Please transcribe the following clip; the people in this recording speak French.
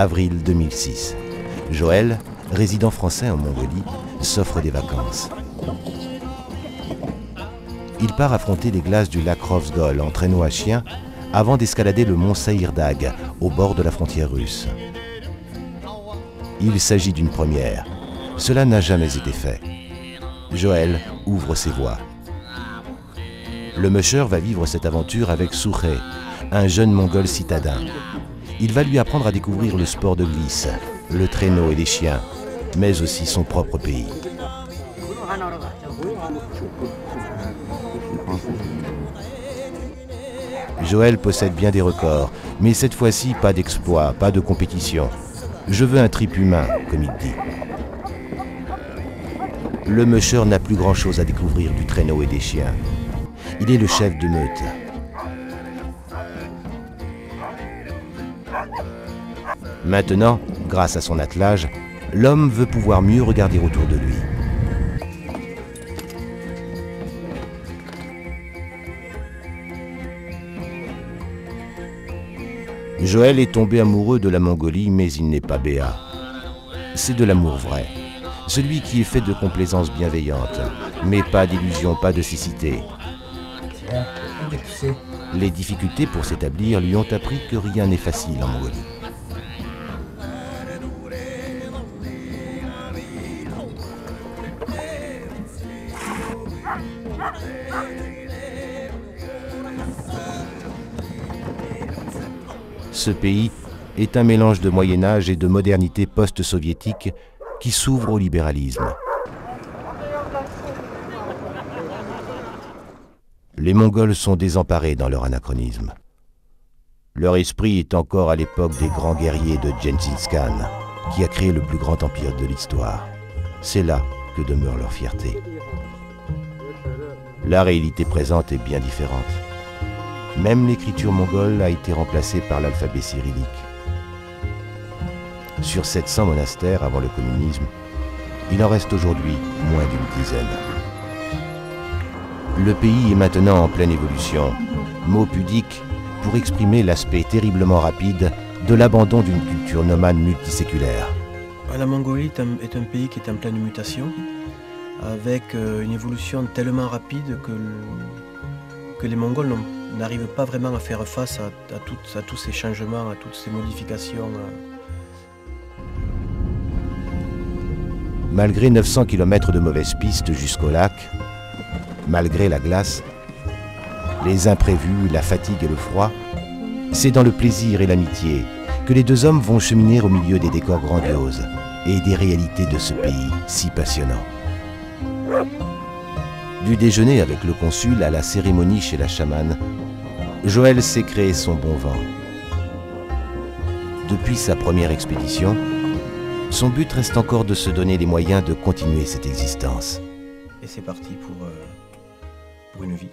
Avril 2006. Joël, résident français en Mongolie, s'offre des vacances. Il part affronter les glaces du lac Rovsgol en traîneau à chien avant d'escalader le mont Saïrdag au bord de la frontière russe. Il s'agit d'une première. Cela n'a jamais été fait. Joël ouvre ses voies. Le musher va vivre cette aventure avec Suchet, un jeune mongol citadin. Il va lui apprendre à découvrir le sport de glisse, le traîneau et les chiens, mais aussi son propre pays. Joël possède bien des records, mais cette fois-ci pas d'exploit, pas de compétition. Je veux un trip humain, comme il dit. Le musher n'a plus grand-chose à découvrir du traîneau et des chiens. Il est le chef de meute. Maintenant, grâce à son attelage, l'homme veut pouvoir mieux regarder autour de lui. Joël est tombé amoureux de la Mongolie, mais il n'est pas béat. C'est de l'amour vrai, celui qui est fait de complaisance bienveillante, mais pas d'illusion, pas de cécité. Les difficultés pour s'établir lui ont appris que rien n'est facile en Mongolie. Ce pays est un mélange de Moyen-Âge et de modernité post-soviétique qui s'ouvre au libéralisme. Les Mongols sont désemparés dans leur anachronisme. Leur esprit est encore à l'époque des grands guerriers de Gengis Khan, qui a créé le plus grand empire de l'histoire. C'est là que demeure leur fierté. La réalité présente est bien différente. Même l'écriture mongole a été remplacée par l'alphabet cyrillique. Sur 700 monastères avant le communisme, il en reste aujourd'hui moins d'une dizaine. Le pays est maintenant en pleine évolution, mot pudique pour exprimer l'aspect terriblement rapide de l'abandon d'une culture nomade multiséculaire. La Mongolie est un pays qui est en pleine mutation, avec une évolution tellement rapide que les Mongols n'arrivent pas vraiment à faire face à tous ces changements, à toutes ces modifications. Malgré 900 km de mauvaises pistes jusqu'au lac, malgré la glace, les imprévus, la fatigue et le froid, c'est dans le plaisir et l'amitié que les deux hommes vont cheminer au milieu des décors grandioses et des réalités de ce pays si passionnant. Du déjeuner avec le consul à la cérémonie chez la chamane, Joël sait créer son bon vent. Depuis sa première expédition, son but reste encore de se donner les moyens de continuer cette existence. Et c'est parti pour une vie.